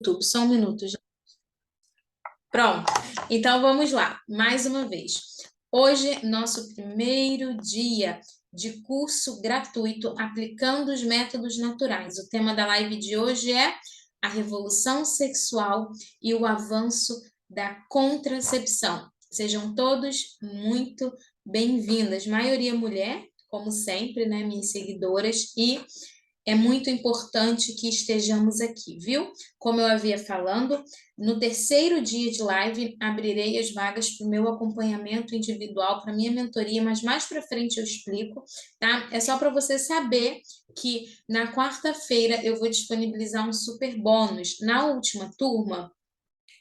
YouTube, só um minuto. Pronto, então vamos lá, mais uma vez. Hoje, nosso primeiro dia de curso gratuito aplicando os métodos naturais. O tema da live de hoje é a revolução sexual e o avanço da contracepção. Sejam todos muito bem-vindas. Maioria mulher, como sempre, né, minhas seguidoras, e é muito importante que estejamos aqui, viu? Como eu havia falando, no terceiro dia de live, abrirei as vagas para o meu acompanhamento individual, para minha mentoria, mas mais para frente eu explico, tá? É só para você saber que na quarta-feira eu vou disponibilizar um super bônus. Na última turma,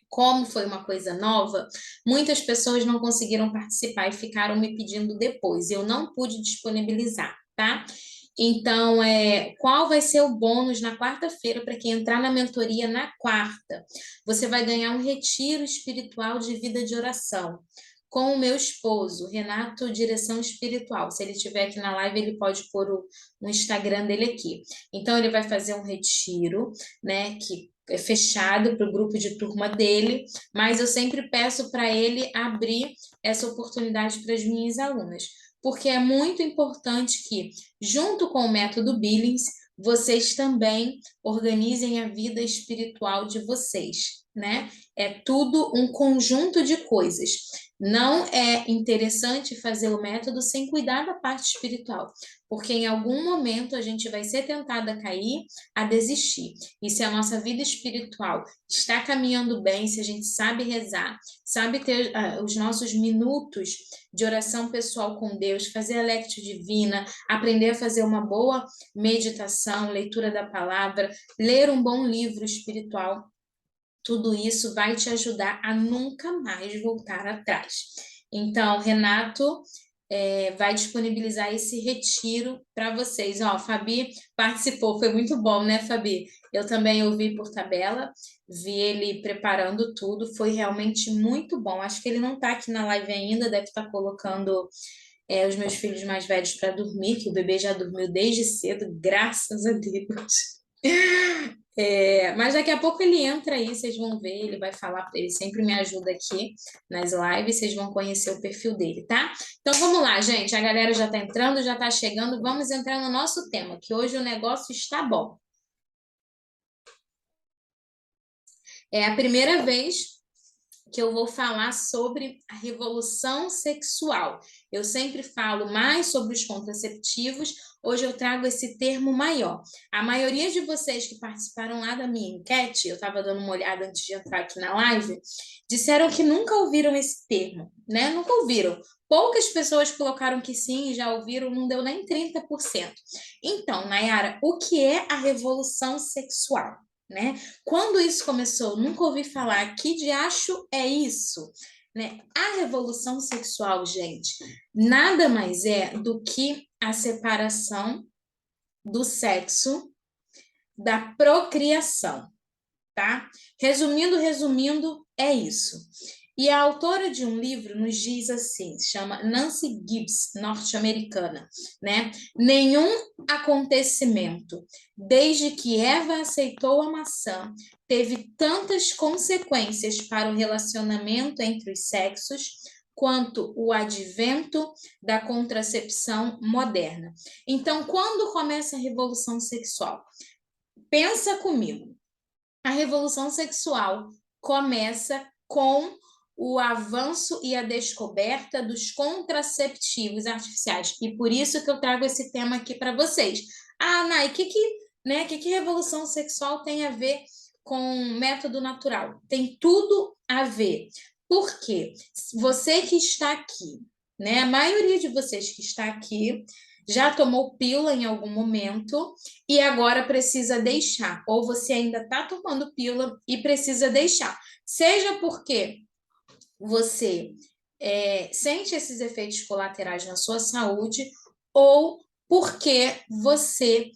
como foi uma coisa nova, muitas pessoas não conseguiram participar e ficaram me pedindo depois. Eu não pude disponibilizar, tá? Então, qual vai ser o bônus na quarta-feira para quem entrar na mentoria na quarta? Você vai ganhar um retiro espiritual de vida de oração com o meu esposo, Renato Direção Espiritual. Se ele estiver aqui na live, ele pode pôr o Instagram dele aqui. Então, ele vai fazer um retiro, né, que é fechado para o grupo de turma dele, mas eu sempre peço para ele abrir essa oportunidade para as minhas alunas, porque é muito importante que, junto com o método Billings, vocês também organizem a vida espiritual de vocês, né? É tudo um conjunto de coisas. Não é interessante fazer o método sem cuidar da parte espiritual, porque em algum momento a gente vai ser tentada a cair, a desistir. E se a nossa vida espiritual está caminhando bem, se a gente sabe rezar, sabe ter os nossos minutos de oração pessoal com Deus, fazer a Lectio Divina, aprender a fazer uma boa meditação, leitura da palavra, ler um bom livro espiritual, tudo isso vai te ajudar a nunca mais voltar atrás. Então, Renato vai disponibilizar esse retiro para vocês. Ó, Fabi participou, foi muito bom, né, Fabi? Eu também ouvi por tabela, vi ele preparando tudo, foi realmente muito bom. Acho que ele não está aqui na live ainda, deve estar colocando os meus filhos mais velhos para dormir, que o bebê já dormiu desde cedo, graças a Deus. Mas daqui a pouco ele entra aí, vocês vão ver, ele vai falar, ele sempre me ajuda aqui nas lives, vocês vão conhecer o perfil dele, tá? Então vamos lá, gente, a galera já tá entrando, já tá chegando, vamos entrar no nosso tema, que hoje o negócio está bom. É a primeira vez que eu vou falar sobre a revolução sexual. Eu sempre falo mais sobre os contraceptivos, hoje eu trago esse termo maior. A maioria de vocês que participaram lá da minha enquete, eu estava dando uma olhada antes de entrar aqui na live, disseram que nunca ouviram esse termo, né? Nunca ouviram. Poucas pessoas colocaram que sim, já ouviram, não deu nem 30%. Então, Nayara, o que é a revolução sexual? Né? Quando isso começou, nunca ouvi falar. Que diacho é isso? Né? A revolução sexual, gente, nada mais é do que a separação do sexo da procriação, tá? Resumindo, é isso. E a autora de um livro nos diz assim, se chama Nancy Gibbs, norte-americana, né? Nenhum acontecimento, desde que Eva aceitou a maçã, teve tantas consequências para o relacionamento entre os sexos quanto o advento da contracepção moderna. Então, quando começa a revolução sexual? Pensa comigo. A revolução sexual começa com o avanço e a descoberta dos contraceptivos artificiais. E por isso que eu trago esse tema aqui para vocês. Ah, Nai, que revolução sexual tem a ver com método natural? Tem tudo a ver. Por quê? Você que está aqui, né? A maioria de vocês que está aqui já tomou pílula em algum momento e agora precisa deixar, ou você ainda está tomando pílula e precisa deixar, seja porque você sente esses efeitos colaterais na sua saúde, ou porque você,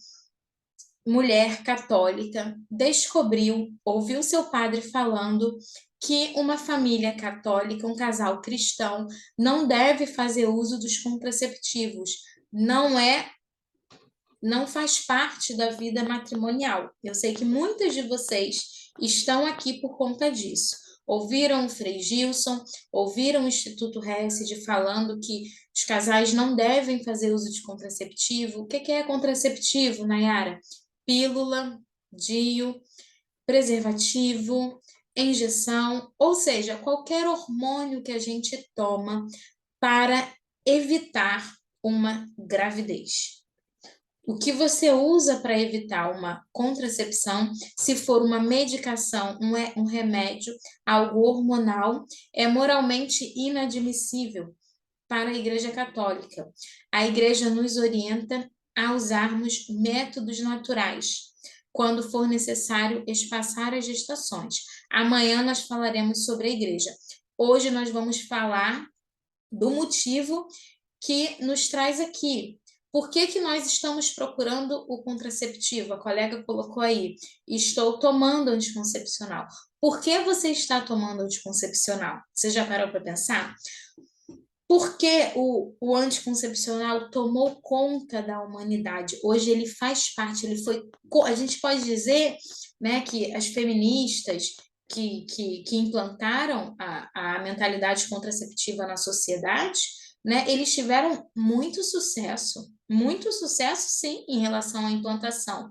mulher católica, descobriu, ouviu seu padre falando que uma família católica, um casal cristão, não deve fazer uso dos contraceptivos, não faz parte da vida matrimonial. Eu sei que muitas de vocês estão aqui por conta disso. Ouviram o Frei Gilson, ouviram o Instituto Hesed falando que os casais não devem fazer uso de contraceptivo. O que é contraceptivo, Nayara? Pílula, DIU, preservativo, injeção, ou seja, qualquer hormônio que a gente toma para evitar uma gravidez. O que você usa para evitar uma contracepção, se for uma medicação, um remédio, algo hormonal, é moralmente inadmissível para a Igreja Católica. A Igreja nos orienta a usarmos métodos naturais, quando for necessário espaçar as gestações. Amanhã nós falaremos sobre a Igreja. Hoje nós vamos falar do motivo que nos traz aqui. Por que que nós estamos procurando o contraceptivo? A colega colocou aí, estou tomando anticoncepcional. Por que você está tomando anticoncepcional? Você já parou para pensar? Por que o anticoncepcional tomou conta da humanidade? Hoje ele faz parte, ele foi. A gente pode dizer, né, que as feministas que implantaram a mentalidade contraceptiva na sociedade, né, eles tiveram muito sucesso, sim, em relação à implantação.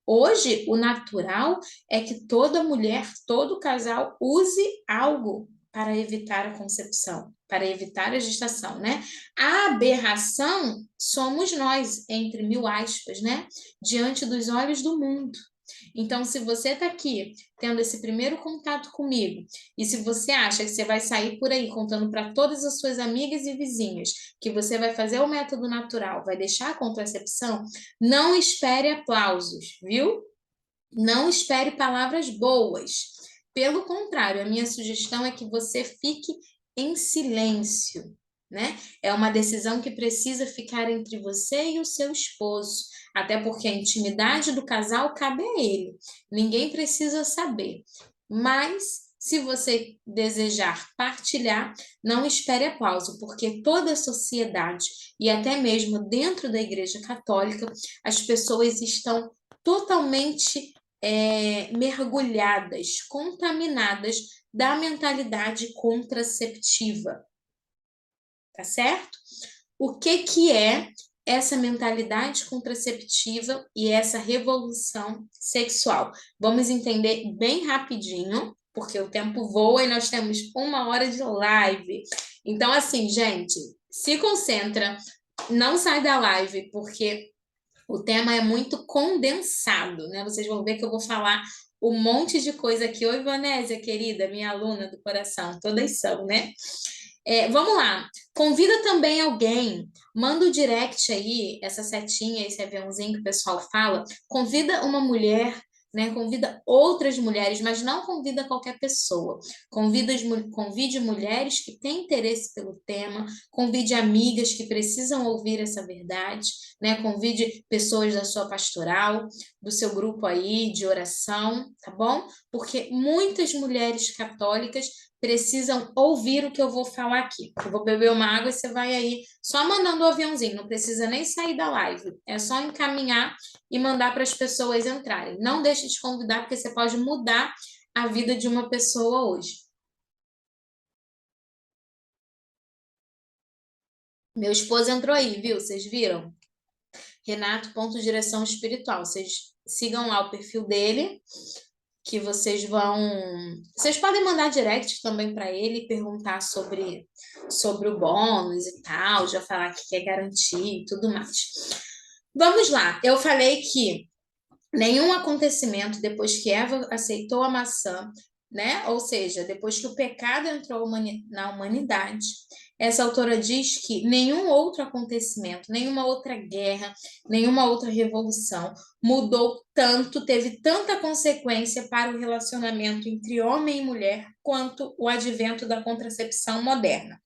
Hoje, o natural é que toda mulher, todo casal use algo para evitar a concepção, para evitar a gestação, né? A aberração somos nós, entre mil aspas, né? Diante dos olhos do mundo. Então, se você está aqui tendo esse primeiro contato comigo, e se você acha que você vai sair por aí contando para todas as suas amigas e vizinhas que você vai fazer o método natural, vai deixar a contracepção, não espere aplausos, viu? Não espere palavras boas. Pelo contrário, a minha sugestão é que você fique em silêncio, né? É uma decisão que precisa ficar entre você e o seu esposo, até porque a intimidade do casal cabe a ele. Ninguém precisa saber. Mas se você desejar partilhar, não espere aplauso, porque toda a sociedade e até mesmo dentro da Igreja Católica, as pessoas estão totalmente mergulhadas, contaminadas da mentalidade contraceptiva, tá certo? O que é essa mentalidade contraceptiva e essa revolução sexual? Vamos entender bem rapidinho, porque o tempo voa e nós temos 1 hora de live. Então, assim, gente, se concentra, não sai da live, porque o tema é muito condensado, né? Vocês vão ver que eu vou falar um monte de coisa aqui. Oi, Vanésia, querida, minha aluna do coração, todas são, né? Vamos lá. Convida também alguém, manda o direct aí, essa setinha, esse aviãozinho que o pessoal fala. Convida uma mulher, né? Convida outras mulheres, mas não convida qualquer pessoa. Convide mulheres que têm interesse pelo tema, convide amigas que precisam ouvir essa verdade, né? Convide pessoas da sua pastoral, do seu grupo aí de oração, tá bom? Porque muitas mulheres católicas precisam ouvir o que eu vou falar aqui. Eu vou beber uma água e você vai aí só mandando o aviãozinho, não precisa nem sair da live. É só encaminhar e mandar para as pessoas entrarem. Não deixe de convidar, porque você pode mudar a vida de uma pessoa hoje. Meu esposo entrou aí, viu? Vocês viram? Renato, ponto de direção espiritual. Vocês sigam lá o perfil dele, que vocês vão. Vocês podem mandar direct também para ele e perguntar sobre o bônus e tal, já falar que quer garantir e tudo mais. Vamos lá, eu falei que nenhum acontecimento depois que Eva aceitou a maçã, né? Ou seja, depois que o pecado entrou na humanidade, essa autora diz que nenhum outro acontecimento, nenhuma outra guerra, nenhuma outra revolução mudou tanto, teve tanta consequência para o relacionamento entre homem e mulher quanto o advento da contracepção moderna.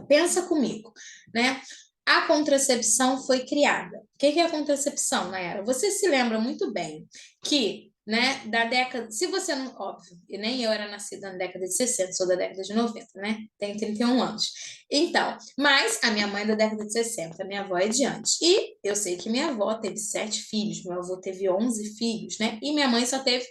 Pensa comigo, né? A contracepção foi criada. O que é a contracepção, Nayara? Você se lembra muito bem que, né, da década... Se você não... Óbvio, e nem eu era nascida na década de 60, sou da década de 90, né? Tenho 31 anos. Então, mas a minha mãe é da década de 60, a minha avó é de antes. E eu sei que minha avó teve 7 filhos, meu avô teve 11 filhos, né? E minha mãe só teve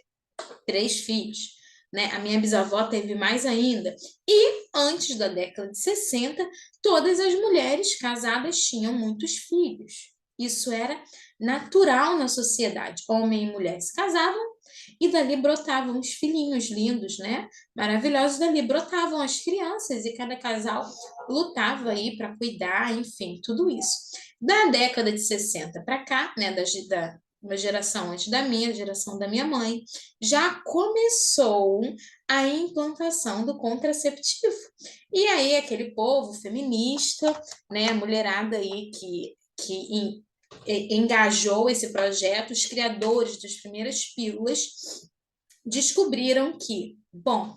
3 filhos, né? A minha bisavó teve mais ainda. E antes da década de 60, todas as mulheres casadas tinham muitos filhos. Isso era natural na sociedade. Homem e mulher se casavam e dali brotavam os filhinhos lindos, né? Maravilhosos, dali brotavam as crianças e cada casal lutava aí para cuidar, enfim, tudo isso. Da década de 60 para cá, né, da uma geração antes da minha, geração da minha mãe, já começou a implantação do contraceptivo. E aí aquele povo feminista, né, a mulherada aí que engajou esse projeto, os criadores das primeiras pílulas descobriram que, bom,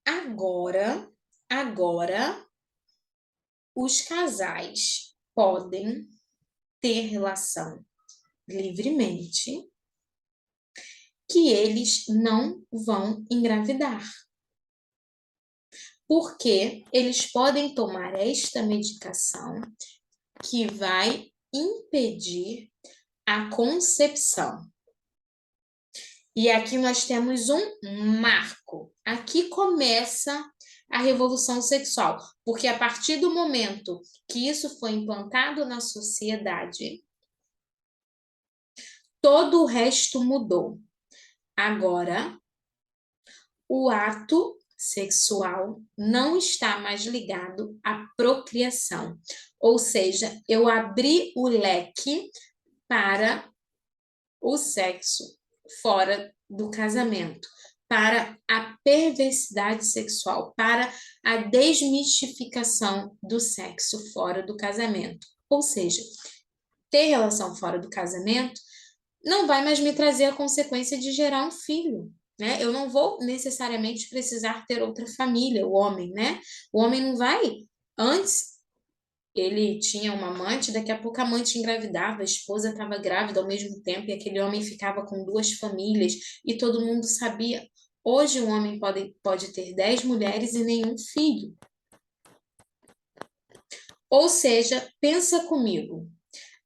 agora os casais podem ter relação livremente, que eles não vão engravidar. Porque eles podem tomar esta medicação que vai impedir a concepção. E aqui nós temos um marco. Aqui começa a revolução sexual, porque a partir do momento que isso foi implantado na sociedade, todo o resto mudou. Agora, o ato sexual não está mais ligado à procriação. Ou seja, eu abri o leque para o sexo fora do casamento, para a perversidade sexual, para a desmistificação do sexo fora do casamento. Ou seja, ter relação fora do casamento não vai mais me trazer a consequência de gerar um filho, né? Eu não vou necessariamente precisar ter outra família, o homem, né? O homem não vai. Antes, ele tinha uma amante, daqui a pouco a amante engravidava, a esposa estava grávida ao mesmo tempo, e aquele homem ficava com 2 famílias, e todo mundo sabia. Hoje, um homem pode ter 10 mulheres e nenhum filho. Ou seja, pensa comigo,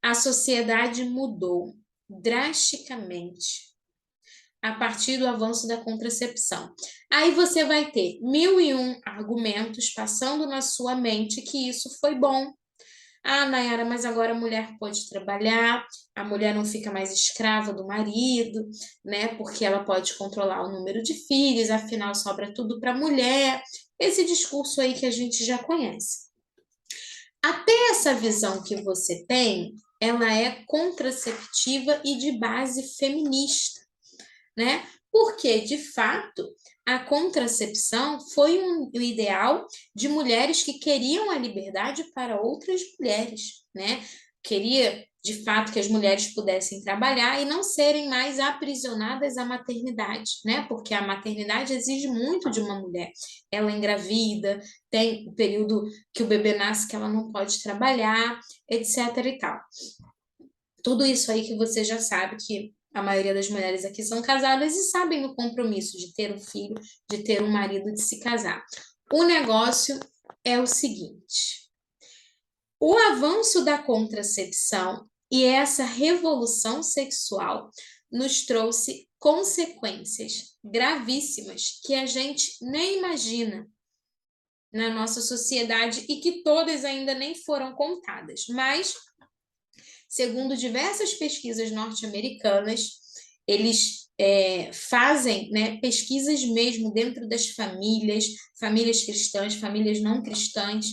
a sociedade mudou drasticamente a partir do avanço da contracepção. Aí você vai ter 1001 argumentos passando na sua mente que isso foi bom. Ah, Nayara, mas agora a mulher pode trabalhar, a mulher não fica mais escrava do marido, né? Porque ela pode controlar o número de filhos, afinal sobra tudo para a mulher. Esse discurso aí que a gente já conhece. Até essa visão que você tem, ela é contraceptiva e de base feminista, né? Porque, de fato, a contracepção foi o ideal de mulheres que queriam a liberdade para outras mulheres, né? Queria, de fato, que as mulheres pudessem trabalhar e não serem mais aprisionadas à maternidade, né? Porque a maternidade exige muito de uma mulher. Ela engravida, tem o período que o bebê nasce que ela não pode trabalhar, etc. e tal. Tudo isso aí que você já sabe que a maioria das mulheres aqui são casadas e sabem o compromisso de ter um filho, de ter um marido, de se casar. O negócio é o seguinte: o avanço da contracepção e essa revolução sexual nos trouxe consequências gravíssimas que a gente nem imagina na nossa sociedade e que todas ainda nem foram contadas. Mas, segundo diversas pesquisas norte-americanas, eles fazem, né, pesquisas mesmo dentro das famílias, famílias cristãs, famílias não cristãs,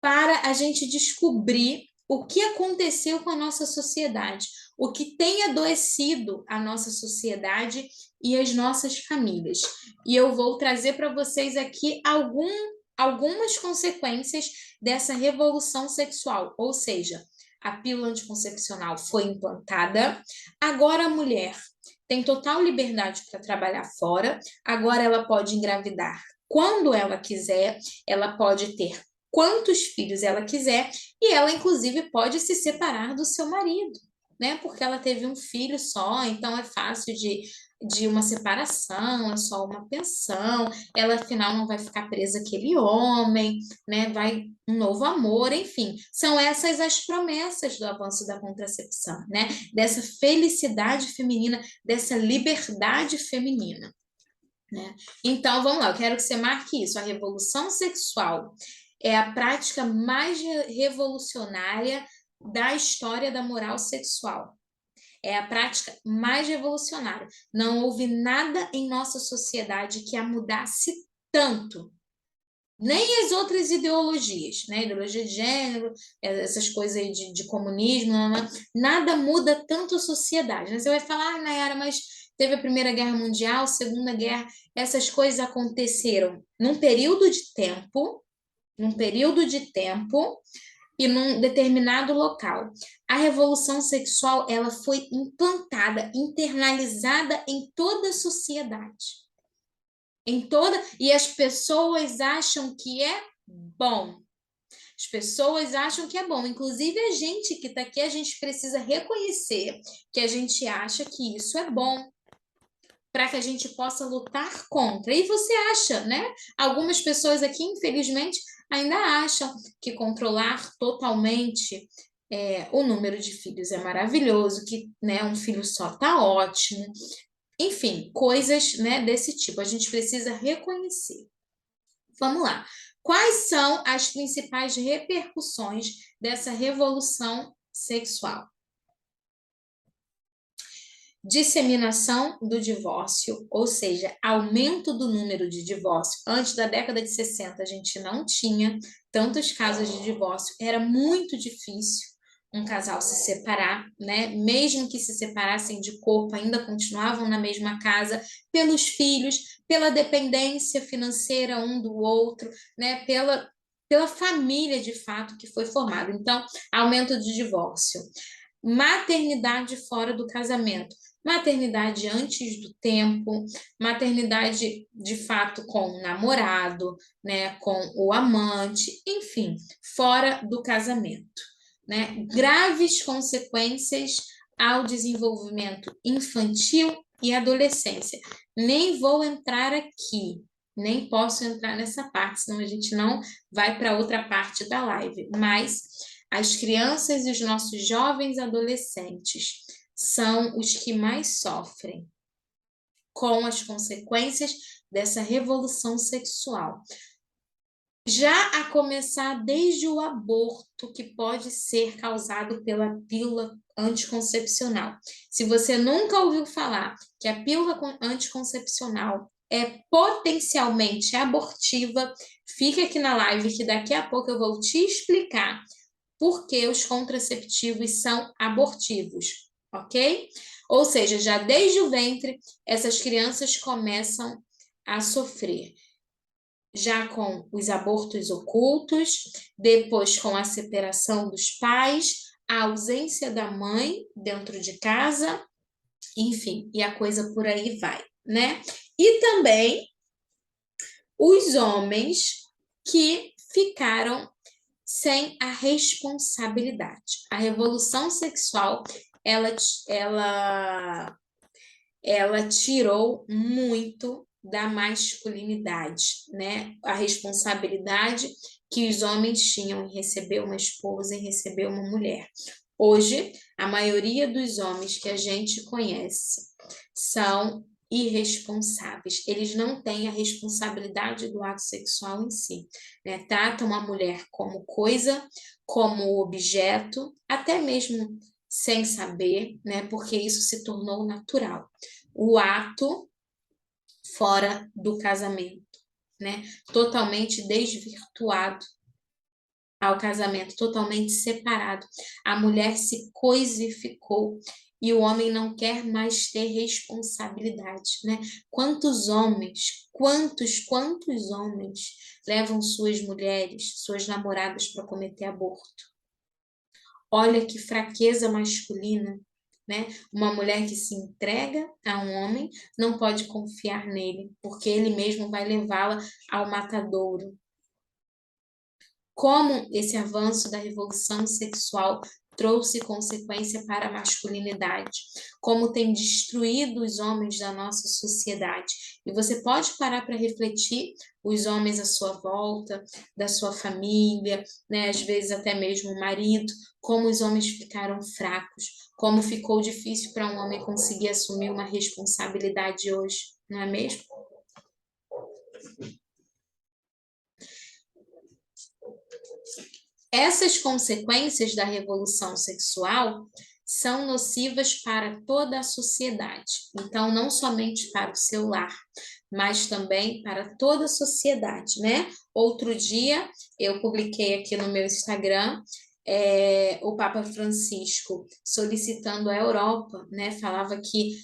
para a gente descobrir o que aconteceu com a nossa sociedade, o que tem adoecido a nossa sociedade e as nossas famílias. E eu vou trazer para vocês aqui algumas consequências dessa revolução sexual, ou seja, a pílula anticoncepcional foi implantada, agora a mulher tem total liberdade para trabalhar fora, agora ela pode engravidar quando ela quiser, ela pode ter quantos filhos ela quiser e ela, inclusive, pode se separar do seu marido, né? Porque ela teve um filho só, então é fácil de uma separação, é só uma pensão, ela afinal não vai ficar presa àquele homem, né? Vai um novo amor, enfim. São essas as promessas do avanço da contracepção, né? Dessa felicidade feminina, dessa liberdade feminina. Né? Então, vamos lá, eu quero que você marque isso. A revolução sexual é a prática mais revolucionária da história da moral sexual. É a prática mais revolucionária. Não houve nada em nossa sociedade que a mudasse tanto. Nem as outras ideologias, né? Ideologia de gênero, essas coisas aí de comunismo, nada muda tanto a sociedade. Né? Você vai falar, Nayara, mas teve a Primeira Guerra Mundial, Segunda Guerra, essas coisas aconteceram num período de tempo e num determinado local. A revolução sexual, ela foi implantada, internalizada em toda a sociedade. E as pessoas acham que é bom. As pessoas acham que é bom. Inclusive, a gente que está aqui, a gente precisa reconhecer que a gente acha que isso é bom, para que a gente possa lutar contra. E você acha, né? Algumas pessoas aqui, infelizmente, ainda acham que controlar totalmente o número de filhos é maravilhoso, que, né, um filho só tá ótimo. Enfim, coisas, né, desse tipo. A gente precisa reconhecer. Vamos lá. Quais são as principais repercussões dessa revolução sexual? Disseminação do divórcio, ou seja, aumento do número de divórcio. Antes da década de 60, a gente não tinha tantos casos de divórcio, era muito difícil um casal se separar, né? Mesmo que se separassem de corpo, ainda continuavam na mesma casa, pelos filhos, pela dependência financeira um do outro, né? Pela família de fato que foi formada. Então, aumento de divórcio. Maternidade fora do casamento, maternidade antes do tempo, maternidade de fato com o namorado, né, com o amante, enfim, fora do casamento, né? Graves consequências ao desenvolvimento infantil e adolescência. Nem vou entrar aqui, nem posso entrar nessa parte, senão a gente não vai para outra parte da live, mas as crianças e os nossos jovens adolescentes são os que mais sofrem com as consequências dessa revolução sexual. Já a começar desde o aborto, que pode ser causado pela pílula anticoncepcional. Se você nunca ouviu falar que a pílula anticoncepcional é potencialmente abortiva, fique aqui na live que daqui a pouco eu vou te explicar porque os contraceptivos são abortivos, ok? Ou seja, já desde o ventre, essas crianças começam a sofrer, já com os abortos ocultos, depois com a separação dos pais, a ausência da mãe dentro de casa, enfim, e a coisa por aí vai, né? E também os homens que ficaram sem a responsabilidade. A revolução sexual, ela tirou muito da masculinidade, né? A responsabilidade que os homens tinham em receber uma esposa, em receber uma mulher. Hoje, a maioria dos homens que a gente conhece são irresponsáveis. Eles não têm a responsabilidade do ato sexual em si, né? Tratam a mulher como coisa, como objeto, até mesmo sem saber, né? Porque isso se tornou natural. O ato fora do casamento, né? Totalmente desvirtuado ao casamento, totalmente separado. A mulher se coisificou e o homem não quer mais ter responsabilidade, né? Quantos homens levam suas mulheres, suas namoradas para cometer aborto? Olha que fraqueza masculina, né? Uma mulher que se entrega a um homem não pode confiar nele, porque ele mesmo vai levá-la ao matadouro. Como esse avanço da revolução sexual trouxe consequência para a masculinidade, como tem destruído os homens da nossa sociedade. E você pode parar para refletir os homens à sua volta, da sua família, né? Às vezes até mesmo o marido, como os homens ficaram fracos, como ficou difícil para um homem conseguir assumir uma responsabilidade hoje, não é mesmo? Essas consequências da revolução sexual são nocivas para toda a sociedade. Então, não somente para o seu lar, mas também para toda a sociedade, né? Outro dia, eu publiquei aqui no meu Instagram o Papa Francisco solicitando à Europa, né? Falava que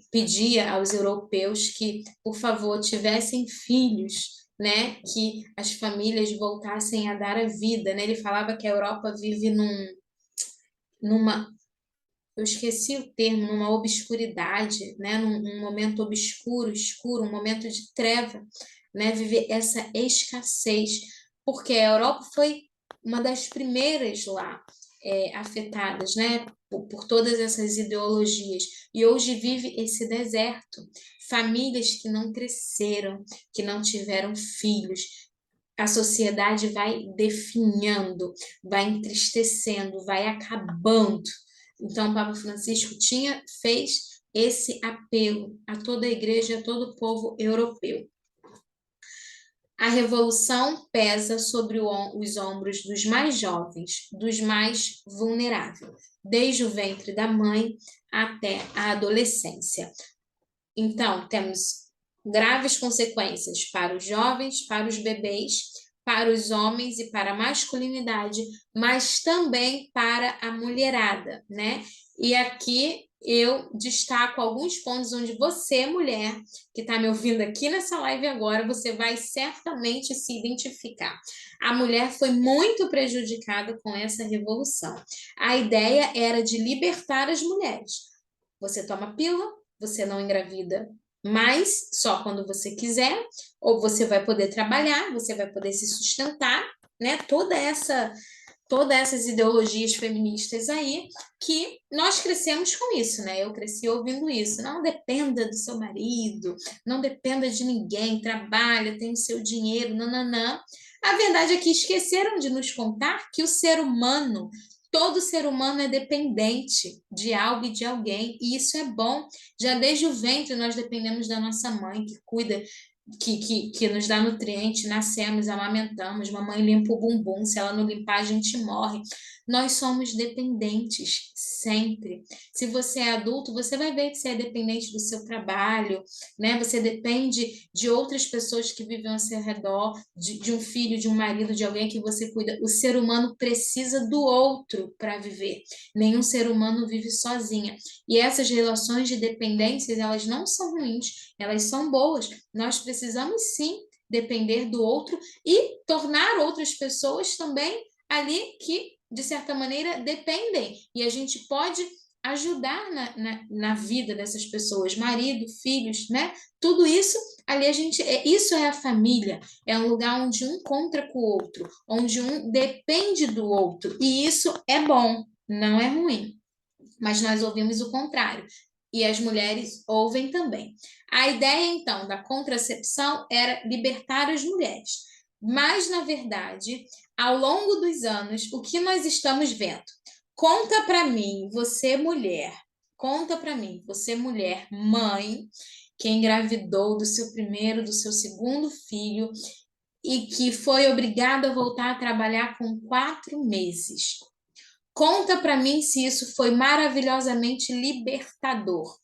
pedia aos europeus que, por favor, tivessem filhos, né, que as famílias voltassem a dar a vida, né? Ele falava que a Europa vive numa, eu esqueci o termo, numa obscuridade, né, num momento obscuro, escuro, um momento de treva, né, viver essa escassez, porque a Europa foi uma das primeiras lá afetadas, né, por todas essas ideologias, e hoje vive esse deserto, famílias que não cresceram, que não tiveram filhos, a sociedade vai definhando, vai entristecendo, vai acabando. Então, o Papa Francisco fez esse apelo a toda a igreja, a todo o povo europeu. A revolução pesa sobre os ombros dos mais jovens, dos mais vulneráveis, desde o ventre da mãe até a adolescência. Então, temos graves consequências para os jovens, para os bebês, para os homens e para a masculinidade, mas também para a mulherada, né? E aqui eu destaco alguns pontos onde você, mulher, que está me ouvindo aqui nessa live agora, você vai certamente se identificar. A mulher foi muito prejudicada com essa revolução. A ideia era de libertar as mulheres. Você toma pílula, você não engravida mais só quando você quiser, ou você vai poder trabalhar, você vai poder se sustentar, né? Todas essas ideologias feministas aí, que nós crescemos com isso, né? Eu cresci ouvindo isso. Não dependa do seu marido, não dependa de ninguém, trabalha, tem o seu dinheiro, nananã. A verdade é que esqueceram de nos contar que o ser humano, todo ser humano é dependente de algo e de alguém, e isso é bom. Já desde o ventre nós dependemos da nossa mãe, que cuida, que nos dá nutriente, nascemos, amamentamos, mamãe limpa o bumbum, se ela não limpar, a gente morre. Nós somos dependentes, sempre. Se você é adulto, você vai ver que você é dependente do seu trabalho, né? Você depende de outras pessoas que vivem ao seu redor, de um filho, de um marido, de alguém que você cuida. O ser humano precisa do outro para viver. Nenhum ser humano vive sozinha. E essas relações de dependências, elas não são ruins, elas são boas. Nós precisamos sim depender do outro e tornar outras pessoas também ali que, de certa maneira, dependem. E a gente pode ajudar na vida dessas pessoas, marido, filhos, né? Tudo isso ali isso é a família, é um lugar onde um conta com o outro, onde um depende do outro. E isso é bom, não é ruim. Mas nós ouvimos o contrário. E as mulheres ouvem também. A ideia, então, da contracepção era libertar as mulheres. Mas, na verdade, ao longo dos anos, o que nós estamos vendo? Conta para mim, você mulher, conta para mim, você mulher, mãe, que engravidou do seu primeiro, do seu segundo filho e que foi obrigada a voltar a trabalhar com 4 meses. Conta para mim se isso foi maravilhosamente libertador.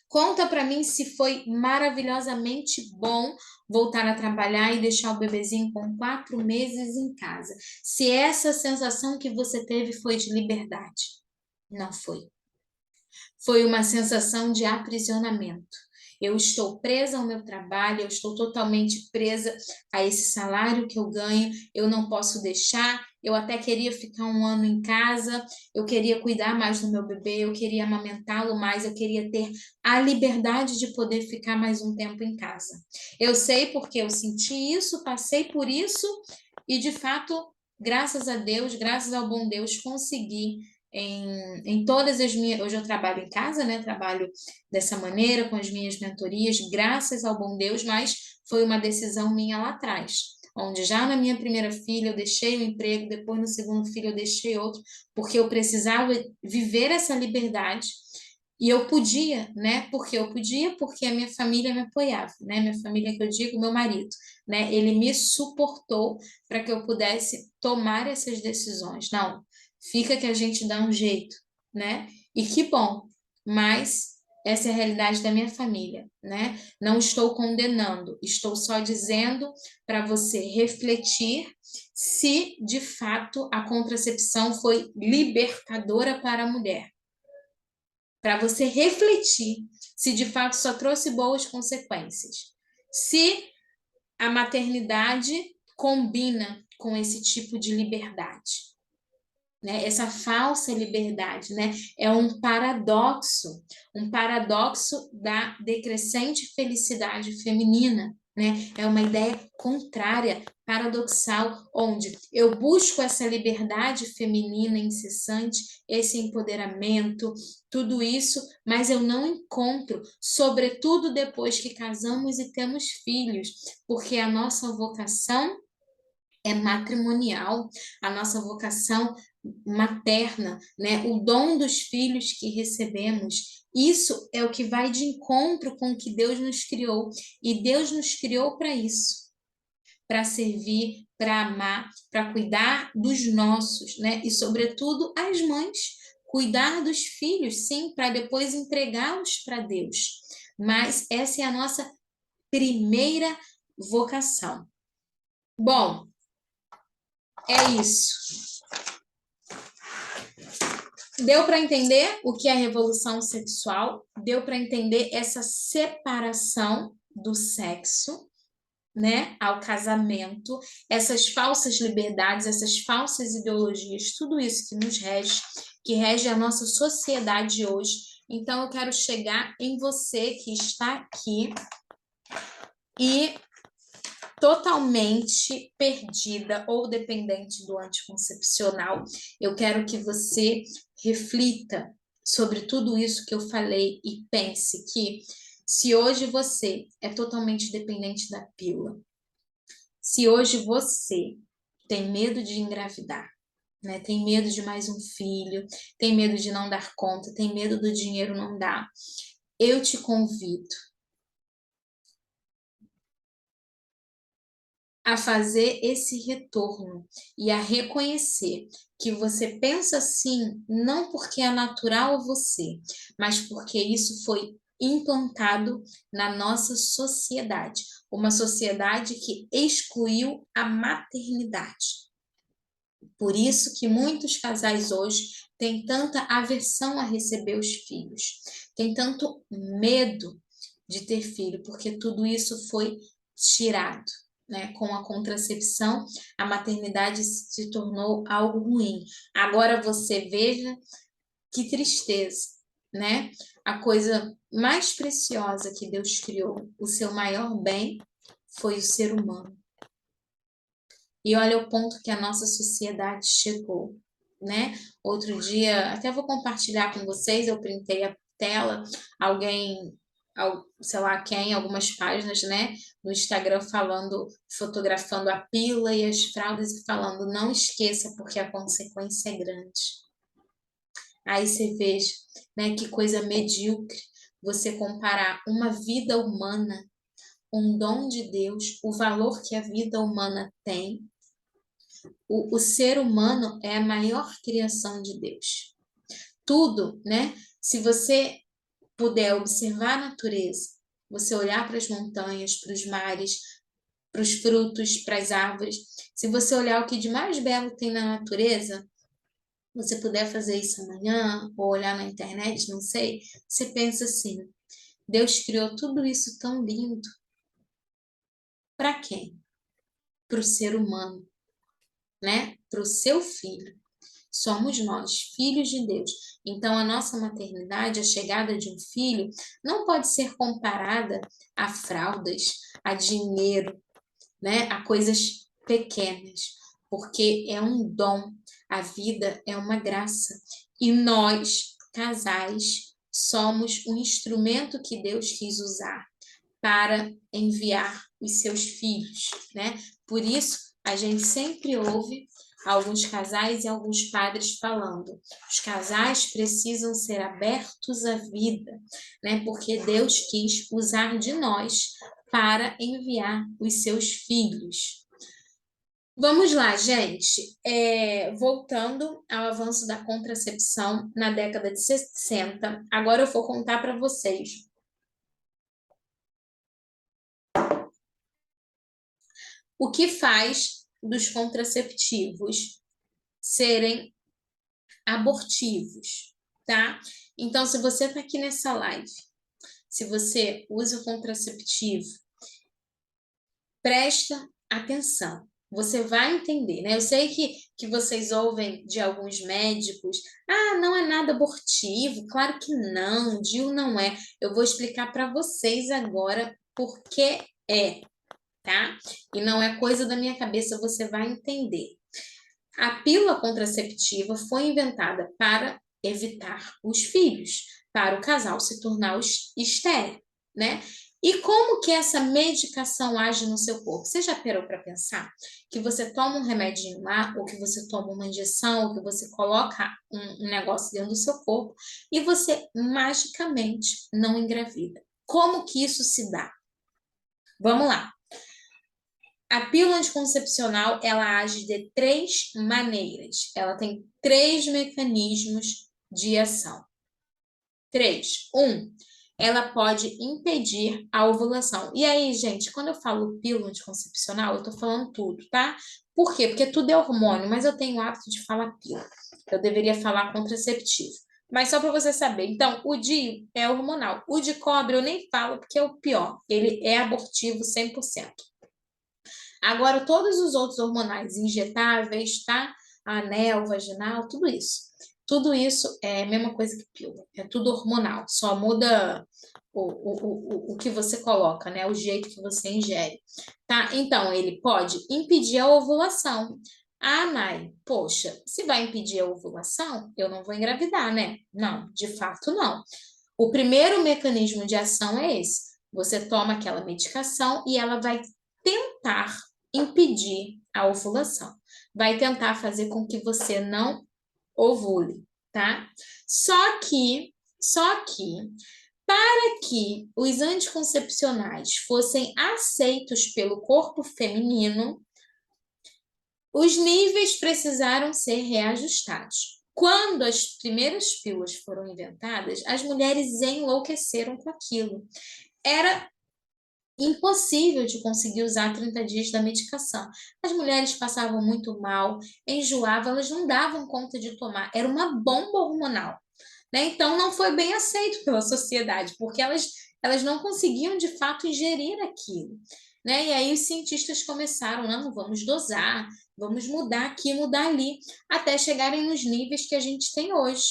Conta para mim se foi maravilhosamente bom voltar a trabalhar e deixar o bebezinho com 4 meses em casa. Se essa sensação que você teve foi de liberdade. Não foi. Foi uma sensação de aprisionamento. Eu estou presa ao meu trabalho, eu estou totalmente presa a esse salário que eu ganho, eu não posso deixar, eu até queria ficar 1 ano em casa, eu queria cuidar mais do meu bebê, eu queria amamentá-lo mais, eu queria ter a liberdade de poder ficar mais um tempo em casa. Eu sei porque eu senti isso, passei por isso e, de fato, graças a Deus, graças ao bom Deus, consegui em todas as minhas... Hoje eu trabalho em casa, né? Trabalho dessa maneira, com as minhas mentorias, graças ao bom Deus, mas foi uma decisão minha lá atrás, onde já na minha primeira filha eu deixei o emprego, depois no segundo filho eu deixei outro, porque eu precisava viver essa liberdade. E eu podia, né? Porque eu podia, porque a minha família me apoiava, né? Minha família, que eu digo, meu marido, né? Ele me suportou para que eu pudesse tomar essas decisões. Não, fica que a gente dá um jeito, né? E que bom, mas essa é a realidade da minha família, né? Não estou condenando, estou só dizendo para você refletir se de fato a contracepção foi libertadora para a mulher, para você refletir se de fato só trouxe boas consequências. Se a maternidade combina com esse tipo de liberdade, né? Essa falsa liberdade, né? É um paradoxo da decrescente felicidade feminina, né? É uma ideia contrária, paradoxal, onde eu busco essa liberdade feminina incessante, esse empoderamento, tudo isso, mas eu não encontro, sobretudo depois que casamos e temos filhos, porque a nossa vocação é matrimonial, a nossa vocação materna, né? O dom dos filhos que recebemos. Isso é o que vai de encontro com o que Deus nos criou. E Deus nos criou para isso, para servir, para amar, para cuidar dos nossos, né? E, sobretudo, as mães, cuidar dos filhos, sim, para depois entregá-los para Deus. Mas essa é a nossa primeira vocação. Bom, é isso. Deu para entender o que é a revolução sexual? Deu para entender essa separação do sexo, né, ao casamento, essas falsas liberdades, essas falsas ideologias, tudo isso que rege a nossa sociedade hoje. Então, eu quero chegar em você que está aqui e totalmente perdida ou dependente do anticoncepcional. Eu quero que você reflita sobre tudo isso que eu falei e pense que se hoje você é totalmente dependente da pílula, se hoje você tem medo de engravidar, né, tem medo de mais um filho, tem medo de não dar conta, tem medo do dinheiro não dar, eu te convido a fazer esse retorno e a reconhecer que você pensa assim, não porque é natural a você, mas porque isso foi implantado na nossa sociedade, uma sociedade que excluiu a maternidade. Por isso que muitos casais hoje têm tanta aversão a receber os filhos, têm tanto medo de ter filho, porque tudo isso foi tirado, né? Com a contracepção, a maternidade se tornou algo ruim. Agora você veja que tristeza, né? A coisa mais preciosa que Deus criou, o seu maior bem, foi o ser humano. E olha o ponto que a nossa sociedade chegou, né? Outro dia, até vou compartilhar com vocês, eu printei a tela, alguém, sei lá quem, algumas páginas, né, no Instagram falando, fotografando a pílula e as fraldas e falando, não esqueça, porque a consequência é grande. Aí você veja, né, que coisa medíocre você comparar uma vida humana, um dom de Deus, o valor que a vida humana tem. O ser humano é a maior criação de Deus. Tudo, né? Se você puder observar a natureza, você olhar para as montanhas, para os mares, para os frutos, para as árvores, se você olhar o que de mais belo tem na natureza, você puder fazer isso amanhã, ou olhar na internet, não sei, você pensa assim, Deus criou tudo isso tão lindo. Para quem? Para o ser humano, né? Para o seu filho. Somos nós, filhos de Deus. Então, a nossa maternidade, a chegada de um filho, não pode ser comparada a fraldas, a dinheiro, né? A coisas pequenas. porque é um dom, a vida é uma graça. E nós, casais, somos um instrumento que Deus quis usar para enviar os seus filhos, né? Por isso, a gente sempre ouve alguns casais e alguns padres falando: os casais precisam ser abertos à vida, né? Porque Deus quis usar de nós para enviar os seus filhos. Vamos lá, gente. Voltando ao avanço da contracepção na década de 60, agora eu vou contar para vocês o que faz dos contraceptivos serem abortivos, tá? Então, se você está aqui nessa live, se você usa o contraceptivo, presta atenção. Você vai entender, né? Eu sei que vocês ouvem de alguns médicos, não é nada abortivo, claro que não, DIU não é. Eu vou explicar para vocês agora por que é, tá? E não é coisa da minha cabeça, você vai entender. A pílula contraceptiva foi inventada para evitar os filhos, para o casal se tornar estéril, né? E como que essa medicação age no seu corpo? Você já parou para pensar que você toma um remedinho lá, ou que você toma uma injeção, ou que você coloca um negócio dentro do seu corpo e você magicamente não engravida? Como que isso se dá? Vamos lá. A pílula anticoncepcional, ela age de 3 maneiras. Ela tem 3 mecanismos de ação. 3. Ela pode impedir a ovulação. E aí, gente, quando eu falo pílula anticoncepcional, eu tô falando tudo, tá? Por quê? Porque tudo é hormônio, mas eu tenho o hábito de falar pílula. Eu deveria falar contraceptivo. Mas só para você saber. Então, o DIU é hormonal. O de cobre eu nem falo porque é o pior. Ele é abortivo 100%. Agora, todos os outros hormonais injetáveis, tá? Anel, vaginal, tudo isso. Tudo isso é a mesma coisa que pílula. É tudo hormonal. Só muda o que você coloca, né? O jeito que você ingere. Tá? Então, ele pode impedir a ovulação. Nai, poxa, se vai impedir a ovulação, eu não vou engravidar, né? Não, de fato não. O primeiro mecanismo de ação é esse. Você toma aquela medicação e ela vai tentar impedir a ovulação. Vai tentar fazer com que você não ovule, tá? Só que, para que os anticoncepcionais fossem aceitos pelo corpo feminino, os níveis precisaram ser reajustados. Quando as primeiras pílulas foram inventadas, as mulheres enlouqueceram com aquilo. Era impossível de conseguir usar 30 dias da medicação. As mulheres passavam muito mal, enjoavam, elas não davam conta de tomar. Era uma bomba hormonal, né? Então não foi bem aceito pela sociedade, porque elas não conseguiam de fato ingerir aquilo, né? E aí os cientistas começaram, não, vamos dosar, vamos mudar aqui, mudar ali, até chegarem nos níveis que a gente tem hoje,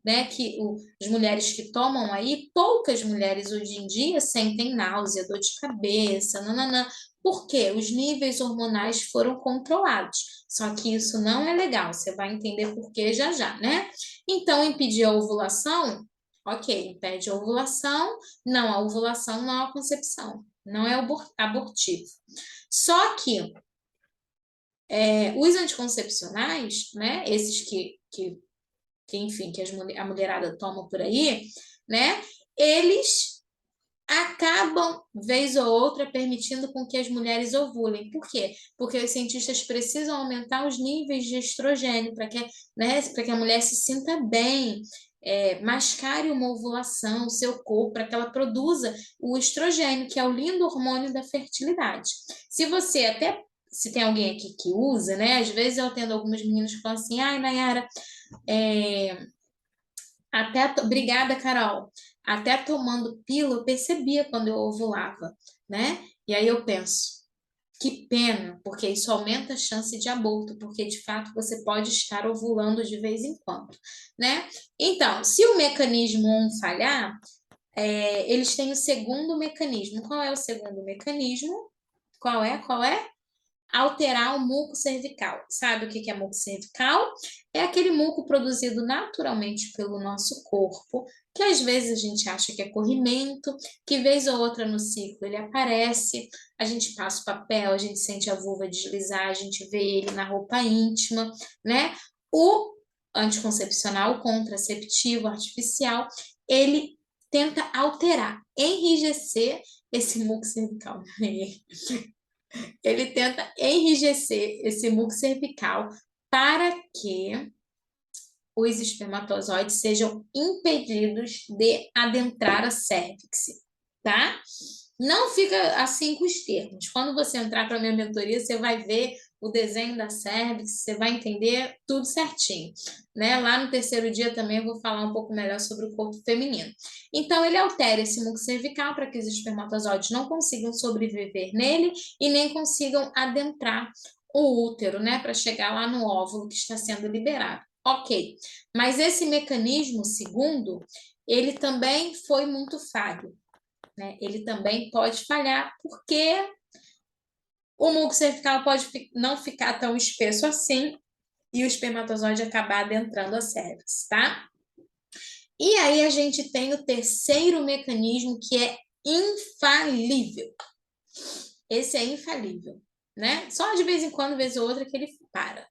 né? Que as mulheres que tomam aí, poucas mulheres hoje em dia sentem náusea, dor de cabeça, nananã, porque os níveis hormonais foram controlados. Só que isso não é legal, você vai entender por que já já, né? Então, impedir a ovulação, ok, impede a ovulação, não, a ovulação não é a concepção, não é abortivo. Só que os anticoncepcionais, né, esses enfim, que a mulherada toma por aí, né, eles acabam, vez ou outra, permitindo com que as mulheres ovulem. Por quê? Porque os cientistas precisam aumentar os níveis de estrogênio para que, né, para que a mulher se sinta bem, mascare uma ovulação, o seu corpo, para que ela produza o estrogênio, que é o lindo hormônio da fertilidade. Se tem alguém aqui que usa, né? Às vezes eu atendo algumas meninas que falam assim, ai, Nayara, obrigada, Carol. Até tomando pílula, eu percebia quando eu ovulava, né? E aí eu penso, que pena, porque isso aumenta a chance de aborto, porque de fato você pode estar ovulando de vez em quando, né? Então, se o mecanismo 1 falhar, eles têm o segundo mecanismo. Qual é o segundo mecanismo? Qual é? alterar o muco cervical. Sabe o que é muco cervical? É aquele muco produzido naturalmente pelo nosso corpo, que às vezes a gente acha que é corrimento, que vez ou outra no ciclo ele aparece, a gente passa o papel, a gente sente a vulva deslizar, a gente vê ele na roupa íntima, né? O anticoncepcional, o contraceptivo artificial, ele tenta alterar, enrijecer esse muco cervical. Ele tenta enrijecer esse muco cervical para que os espermatozoides sejam impedidos de adentrar a cérvix, tá? Não fica assim com os termos. Quando você entrar para a minha mentoria, você vai ver o desenho da cérvix, você vai entender tudo certinho, né? Lá no terceiro dia também eu vou falar um pouco melhor sobre o corpo feminino. Então, ele altera esse muco cervical para que os espermatozoides não consigam sobreviver nele e nem consigam adentrar o útero, né? Para chegar lá no óvulo que está sendo liberado. Ok, mas esse mecanismo segundo, ele também foi muito falho, né? Ele também pode falhar porque o muco cervical pode não ficar tão espesso assim e o espermatozoide acabar adentrando a cérvix, tá? E aí a gente tem o terceiro mecanismo que é infalível. Esse é infalível, né? Só de vez em quando, vez ou outra, que ele para.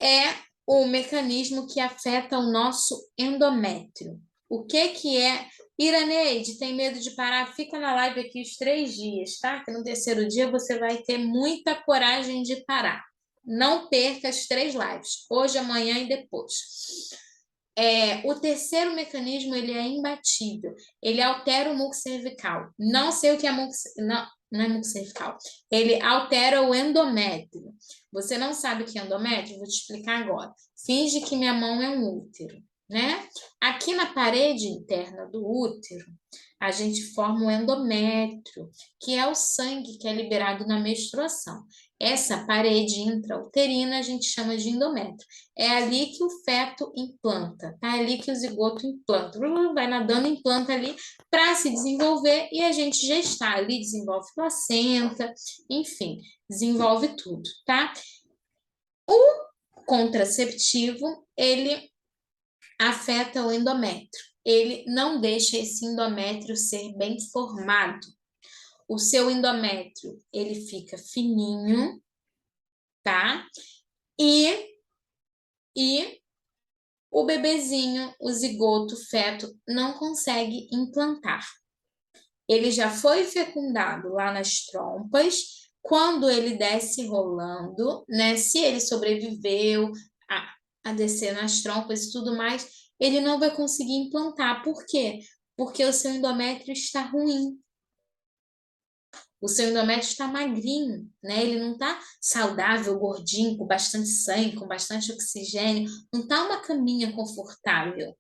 É o mecanismo que afeta o nosso endométrio. O que é? Iraneide, tem medo de parar? Fica na live aqui os 3 dias, tá? Que no terceiro dia você vai ter muita coragem de parar. Não perca as 3 lives, hoje, amanhã e depois. O terceiro mecanismo, ele é imbatível. Ele altera o muco cervical. Não sei o que é muco... Não é muco cervical. Ele altera o endométrio. Você não sabe o que é endométrio? Vou te explicar agora. Finge que minha mão é um útero, né? Aqui na parede interna do útero, a gente forma o endométrio, que é o sangue que é liberado na menstruação. Essa parede intrauterina a gente chama de endométrio. É ali que o feto implanta, tá? É ali que o zigoto implanta. Vai nadando, implanta ali para se desenvolver e a gente gestar ali, desenvolve placenta, enfim, desenvolve tudo, tá? O contraceptivo, ele afeta o endométrio. Ele não deixa esse endométrio ser bem formado. O seu endométrio, ele fica fininho, tá? E o bebezinho, o zigoto, o feto, não consegue implantar. Ele já foi fecundado lá nas trompas, quando ele desce rolando, né? Se ele sobreviveu a descer nas trompas e tudo mais, ele não vai conseguir implantar. Por quê? Porque o seu endométrio está ruim. O seu endométrio está magrinho, né? Ele não está saudável, gordinho, com bastante sangue, com bastante oxigênio. Não está uma caminha confortável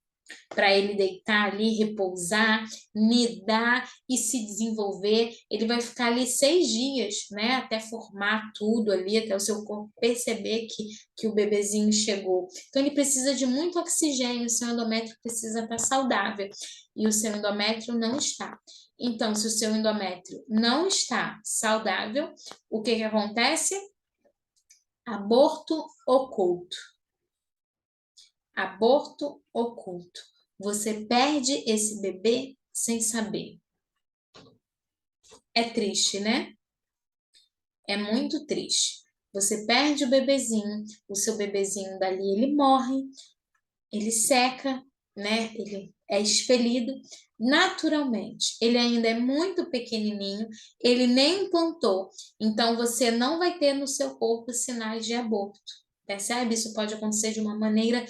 para ele deitar ali, repousar, nidar e se desenvolver. Ele vai ficar ali 6 dias, né? Até formar tudo ali, até o seu corpo perceber que o bebezinho chegou. Então, ele precisa de muito oxigênio, o seu endométrio precisa estar saudável. E o seu endométrio não está. Então, se o seu endométrio não está saudável, o que acontece? Aborto oculto. Aborto oculto. Você perde esse bebê sem saber. É triste, né? É muito triste. Você perde o seu bebezinho dali, ele morre, ele seca, né? Ele é expelido naturalmente. Ele ainda é muito pequenininho, ele nem implantou. Então, você não vai ter no seu corpo sinais de aborto. Percebe? Isso pode acontecer de uma maneira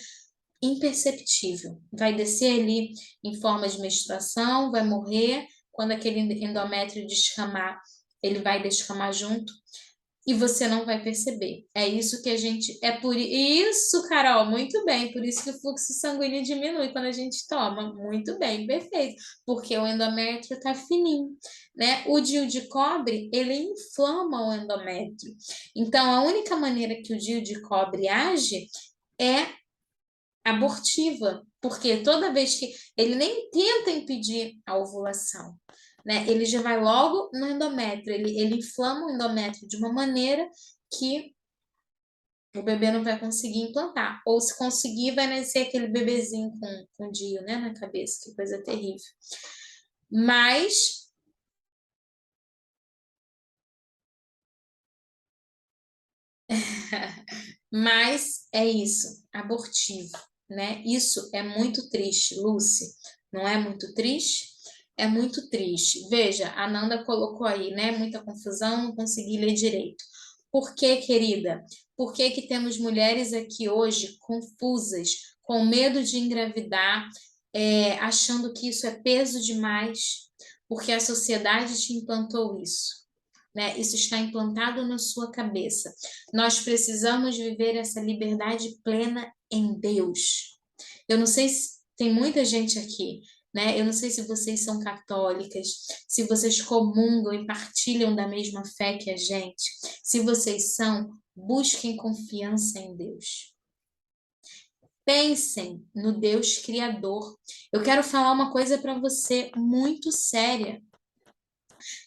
imperceptível. Vai descer ali em forma de menstruação, vai morrer. Quando aquele endométrio descamar, ele vai descamar junto e você não vai perceber. É isso que a gente. É por isso, Carol, muito bem. Por isso que o fluxo sanguíneo diminui quando a gente toma. Muito bem, perfeito. Porque o endométrio está fininho, né? O DIU de cobre, ele inflama o endométrio. Então, a única maneira que o DIU de cobre age é abortiva, porque toda vez que ele nem tenta impedir a ovulação, né? Ele já vai logo no endométrio, ele inflama o endométrio de uma maneira que o bebê não vai conseguir implantar. Ou se conseguir, vai nascer aquele bebezinho com DIU, né, na cabeça, que coisa terrível. Mas mas é isso, abortivo, né? Isso é muito triste, Lucy. Não é muito triste? É muito triste. Veja, a Nanda colocou aí, né? Muita confusão, não consegui ler direito. Por que, querida? Por que que temos mulheres aqui hoje confusas, com medo de engravidar, achando que isso é peso demais? Porque a sociedade te implantou isso, né? Isso está implantado na sua cabeça. Nós precisamos viver essa liberdade plena em Deus. Eu não sei se tem muita gente aqui, né? Eu não sei se vocês são católicas, se vocês comungam e partilham da mesma fé que a gente. Se vocês são, busquem confiança em Deus. Pensem no Deus Criador. Eu quero falar uma coisa para você muito séria.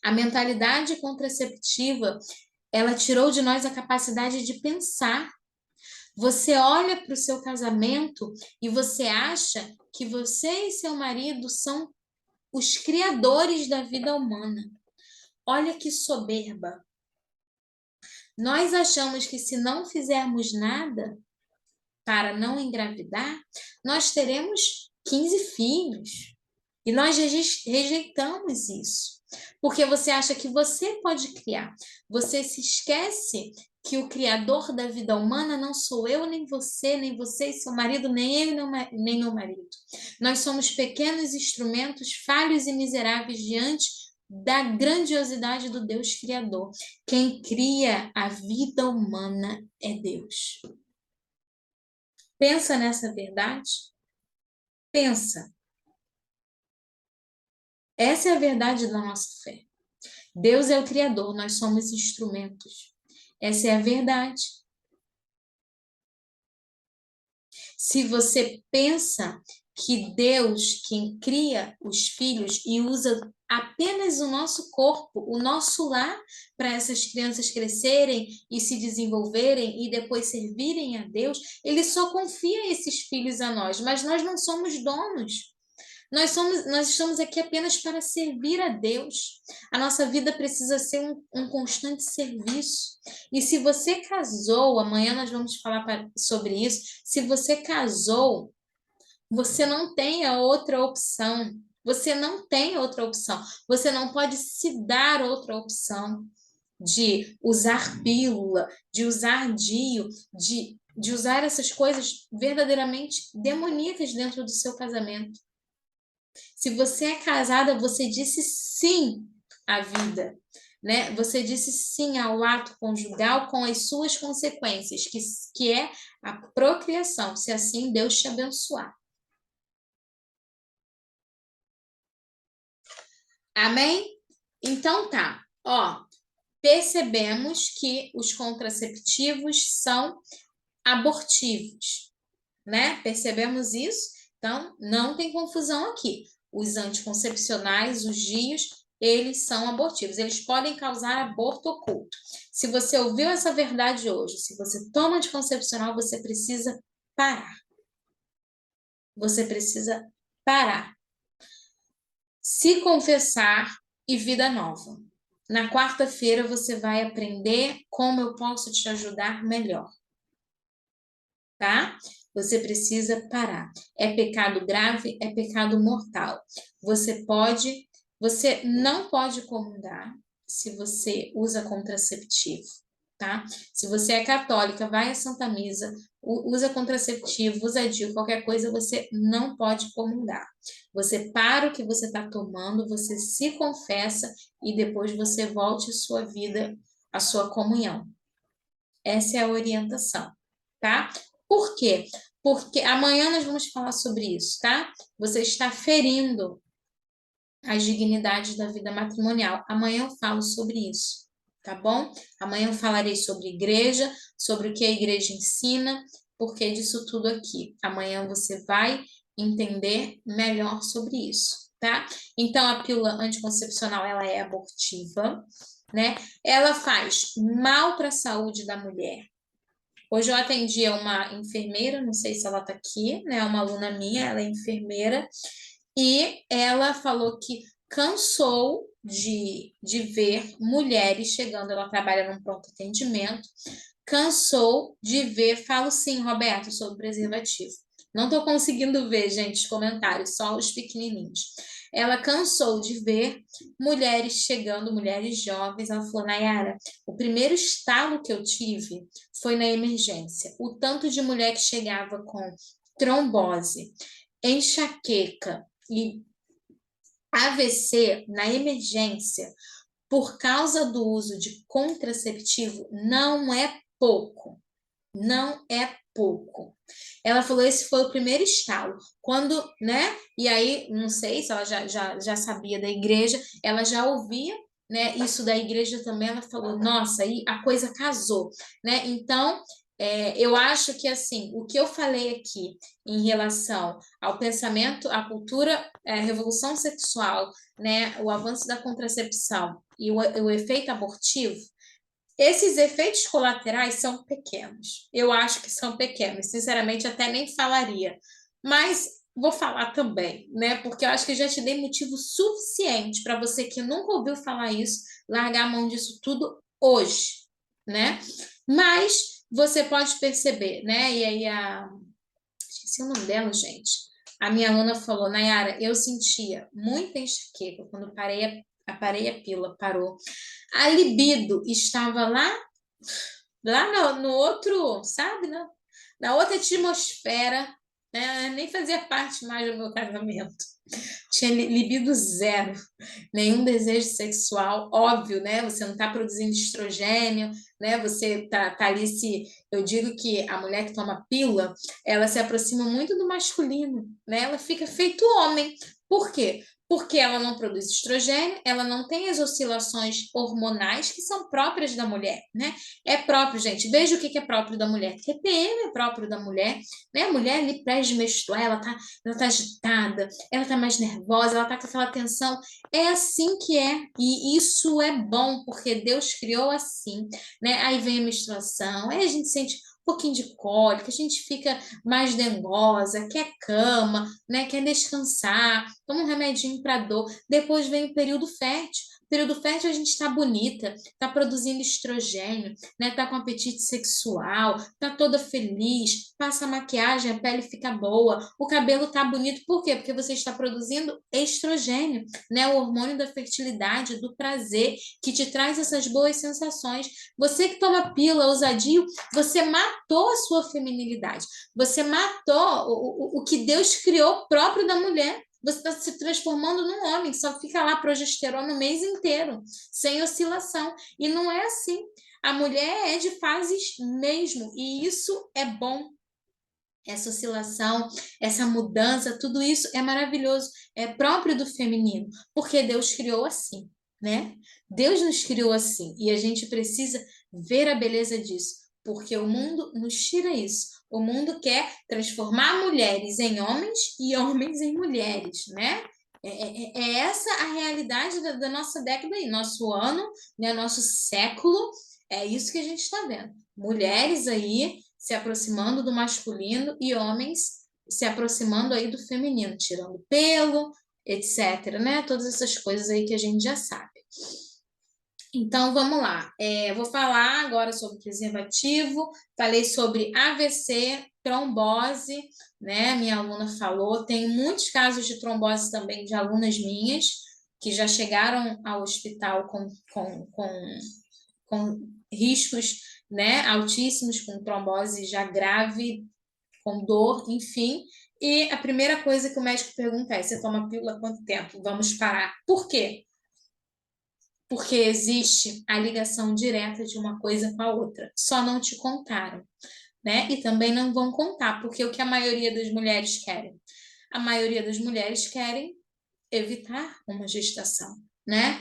A mentalidade contraceptiva, ela tirou de nós a capacidade de pensar. Você olha para o seu casamento e você acha que você e seu marido são os criadores da vida humana. Olha que soberba. Nós achamos que se não fizermos nada para não engravidar, nós teremos 15 filhos. E nós rejeitamos isso. Porque você acha que você pode criar. Você se esquece que o criador da vida humana não sou eu, nem você e seu marido, nem ele, nem meu marido. Nós somos pequenos instrumentos falhos e miseráveis diante da grandiosidade do Deus Criador. Quem cria a vida humana é Deus. Pensa nessa verdade? Pensa. Essa é a verdade da nossa fé. Deus é o Criador, nós somos instrumentos. Essa é a verdade. Se você pensa que Deus, quem cria os filhos e usa apenas o nosso corpo, o nosso lar, para essas crianças crescerem e se desenvolverem e depois servirem a Deus, Ele só confia esses filhos a nós, mas nós não somos donos. Nós estamos aqui apenas para servir a Deus. A nossa vida precisa ser um constante serviço. E se você casou, amanhã nós vamos falar sobre isso. Se você casou, você não tem a outra opção. Você não tem outra opção. Você não pode se dar outra opção de usar pílula, de usar DIU, de usar essas coisas verdadeiramente demoníacas dentro do seu casamento. Se você é casada, você disse sim à vida, né? Você disse sim ao ato conjugal com as suas consequências, que é a procriação, se assim Deus te abençoar. Amém? Então tá, ó, percebemos que os contraceptivos são abortivos, né? Percebemos isso? Então, não tem confusão aqui. Os anticoncepcionais, os DIUs, eles são abortivos. Eles podem causar aborto oculto. Se você ouviu essa verdade hoje, se você toma anticoncepcional, você precisa parar. Você precisa parar. Se confessar e vida nova. Na quarta-feira você vai aprender como eu posso te ajudar melhor. Tá? Você precisa parar. É pecado grave, é pecado mortal. Você não pode comungar se você usa contraceptivo, tá? Se você é católica, vai à Santa Missa, usa contraceptivo, usa DIU, qualquer coisa, você não pode comungar. Você para o que você está tomando, você se confessa e depois você volte à sua vida, à sua comunhão. Essa é a orientação, tá? Por quê? Porque amanhã nós vamos falar sobre isso, tá? Você está ferindo as dignidades da vida matrimonial. Amanhã eu falo sobre isso, tá bom? Amanhã eu falarei sobre igreja, sobre o que a igreja ensina, porque disso tudo aqui. Amanhã você vai entender melhor sobre isso, tá? Então, a pílula anticoncepcional, ela é abortiva, né? Ela faz mal para a saúde da mulher. Hoje eu atendi uma enfermeira, não sei se ela está aqui, né? Uma aluna minha, ela é enfermeira, e ela falou que cansou de ver mulheres chegando, ela trabalha num pronto atendimento, cansou de ver, falo sim, Roberto, sobre preservativo. Não estou conseguindo ver, gente, os comentários, só os pequenininhos. Ela cansou de ver mulheres chegando, mulheres jovens. Ela falou, Nayara, o primeiro estalo que eu tive foi na emergência. O tanto de mulher que chegava com trombose, enxaqueca e AVC na emergência por causa do uso de contraceptivo não é pouco. Não é pouco. Ela falou, esse foi o primeiro estalo. Quando, né? E aí, não sei se ela já sabia da igreja, ela já ouvia, né? Isso da igreja também, ela falou, nossa, aí a coisa casou, né? Então, eu acho que, assim, o que eu falei aqui em relação ao pensamento, à cultura, a revolução sexual, né? O avanço da contracepção e o efeito abortivo, esses efeitos colaterais são pequenos. Eu acho que são pequenos. Sinceramente, até nem falaria. Mas vou falar também, né? Porque eu acho que já te dei motivo suficiente para você que nunca ouviu falar isso, largar a mão disso tudo hoje, né? Mas você pode perceber, né? E aí esqueci o nome dela, gente. A minha aluna falou, Nayara, eu sentia muita enxaqueca quando parei a pílula, parou. A libido estava lá no outro, sabe, na outra atmosfera, né? Nem fazia parte mais do meu casamento. Tinha libido zero, nenhum desejo sexual, óbvio, né? Você não está produzindo estrogênio, né? Você tá ali se... Eu digo que a mulher que toma pílula, ela se aproxima muito do masculino, né? Ela fica feito homem. Por quê? Porque ela não produz estrogênio, ela não tem as oscilações hormonais que são próprias da mulher, né? É próprio, gente. Veja o que é próprio da mulher. TPM é próprio da mulher, né? A mulher ali pré-menstruar, ela tá agitada, ela tá mais nervosa, ela tá com aquela tensão. É assim que é. E isso é bom, porque Deus criou assim, né? Aí vem a menstruação, aí a gente sente um pouquinho de cólica, a gente fica mais dengosa, quer cama, né? Quer descansar, toma um remedinho para dor. Depois vem o período fértil. Período fértil a gente está bonita, está produzindo estrogênio, né? Tá com apetite sexual, tá toda feliz, passa maquiagem, a pele fica boa, o cabelo tá bonito. Por quê? Porque você está produzindo estrogênio, né? O hormônio da fertilidade, do prazer, que te traz essas boas sensações. Você que toma pílula, ousadio, você matou a sua feminilidade. Você matou o que Deus criou próprio da mulher. Você está se transformando num homem, só fica lá progesterona o mês inteiro, sem oscilação. E não é assim. A mulher é de fases mesmo, e isso é bom. Essa oscilação, essa mudança, tudo isso é maravilhoso, é próprio do feminino, porque Deus criou assim, né? Deus nos criou assim, e a gente precisa ver a beleza disso, porque o mundo nos tira isso. O mundo quer transformar mulheres em homens e homens em mulheres, né? É essa a realidade da nossa década aí, nosso ano, né, nosso século, é isso que a gente está vendo. Mulheres aí se aproximando do masculino e homens se aproximando aí do feminino, tirando pelo, etc, né? Todas essas coisas aí que a gente já sabe. Então, vamos lá. Vou falar agora sobre preservativo. Falei sobre AVC, trombose, né? Minha aluna falou. Tem muitos casos de trombose também de alunas minhas que já chegaram ao hospital com riscos, né, altíssimos, com trombose já grave, com dor, enfim. E a primeira coisa que o médico pergunta é: você toma pílula há quanto tempo? Vamos parar. Por quê? Porque existe a ligação direta de uma coisa com a outra. Só não te contaram, né? E também não vão contar, porque o que a maioria das mulheres querem? A maioria das mulheres querem evitar uma gestação, né?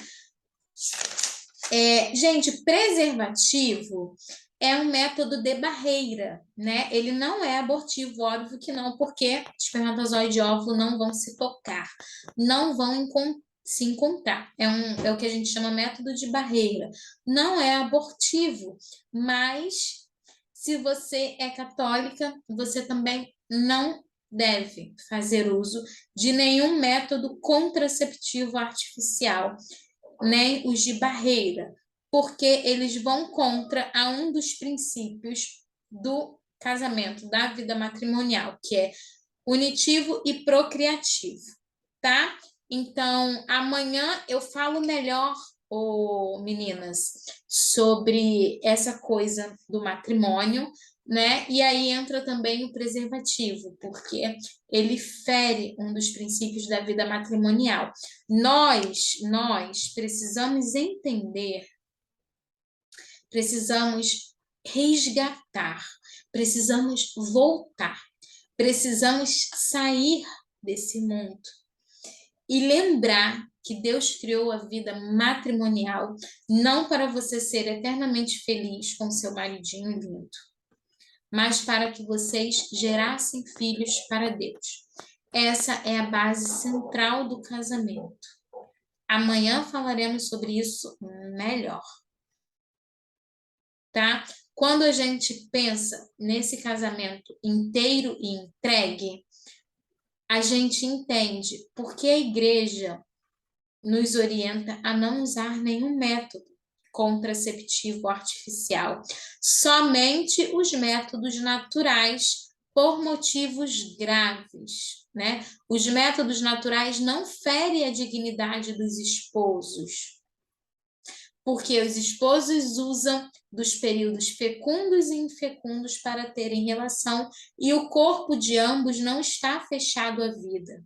Gente, preservativo é um método de barreira, né? Ele não é abortivo, óbvio que não, porque espermatozoide e óvulo não vão se tocar, não vão se encontrar. É o que a gente chama método de barreira. Não é abortivo, mas se você é católica, você também não deve fazer uso de nenhum método contraceptivo artificial, nem os de barreira, porque eles vão contra um dos princípios do casamento, da vida matrimonial, que é unitivo e procriativo, tá? Então, amanhã eu falo melhor, meninas, sobre essa coisa do matrimônio, né? E aí entra também o preservativo, porque ele fere um dos princípios da vida matrimonial. Nós precisamos entender, precisamos resgatar, precisamos voltar, precisamos sair desse mundo e lembrar que Deus criou a vida matrimonial não para você ser eternamente feliz com seu maridinho lindo, mas para que vocês gerassem filhos para Deus. Essa é a base central do casamento. Amanhã falaremos sobre isso melhor, tá? Quando a gente pensa nesse casamento inteiro e entregue, a gente entende porque a igreja nos orienta a não usar nenhum método contraceptivo artificial, somente os métodos naturais por motivos graves, né? Os métodos naturais não ferem a dignidade dos esposos, porque os esposos usam dos períodos fecundos e infecundos para terem relação e o corpo de ambos não está fechado à vida.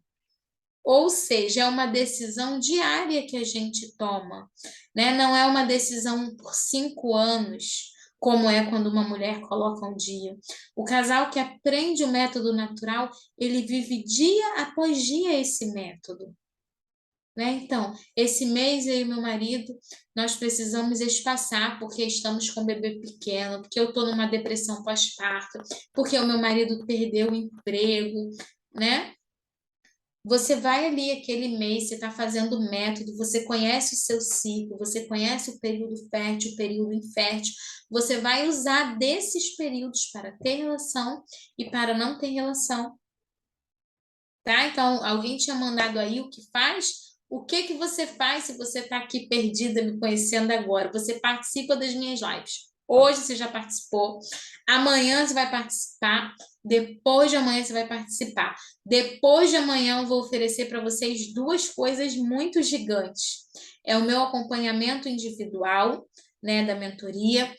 Ou seja, é uma decisão diária que a gente toma, né? Não é uma decisão por 5 anos, como é quando uma mulher coloca um dia. O casal que aprende o método natural, ele vive dia após dia esse método, né? Então, esse mês eu e meu marido, nós precisamos espaçar porque estamos com um bebê pequeno, porque eu estou numa depressão pós-parto, porque o meu marido perdeu o emprego, né? Você vai ali aquele mês, você está fazendo método, você conhece o seu ciclo, você conhece o período fértil, o período infértil, você vai usar desses períodos para ter relação e para não ter relação, tá? Então, alguém tinha mandado aí o que faz? O que que você faz se você está aqui perdida, me conhecendo agora? Você participa das minhas lives. Hoje você já participou, amanhã você vai participar, depois de amanhã você vai participar. Depois de amanhã eu vou oferecer para vocês duas coisas muito gigantes. É o meu acompanhamento individual, né, da mentoria,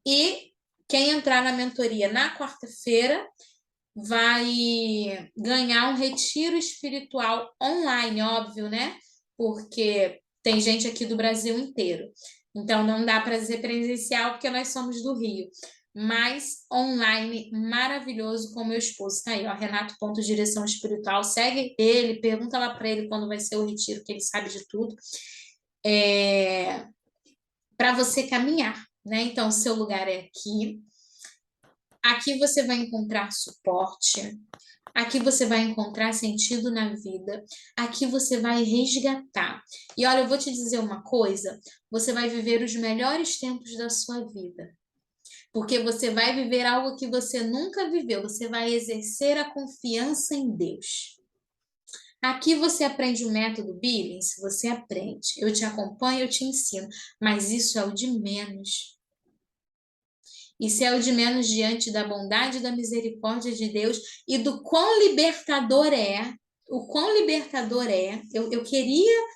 e quem entrar na mentoria na quarta-feira vai ganhar um retiro espiritual online, óbvio, né? Porque tem gente aqui do Brasil inteiro. Então não dá para dizer presencial porque nós somos do Rio. Mas online, maravilhoso com meu esposo. Tá aí, ó, Renato Ponto Direção Espiritual. Segue ele, pergunta lá para ele quando vai ser o retiro, que ele sabe de tudo. Para você caminhar, né? Então, seu lugar é aqui. Aqui você vai encontrar suporte. Aqui você vai encontrar sentido na vida. Aqui você vai resgatar. E olha, eu vou te dizer uma coisa: você vai viver os melhores tempos da sua vida. Porque você vai viver algo que você nunca viveu. Você vai exercer a confiança em Deus. Aqui você aprende o método Billings, você aprende. Eu te acompanho, eu te ensino. Mas isso é o de menos. Isso é o de menos diante da bondade e da misericórdia de Deus e do quão libertador é. O quão libertador é. Eu queria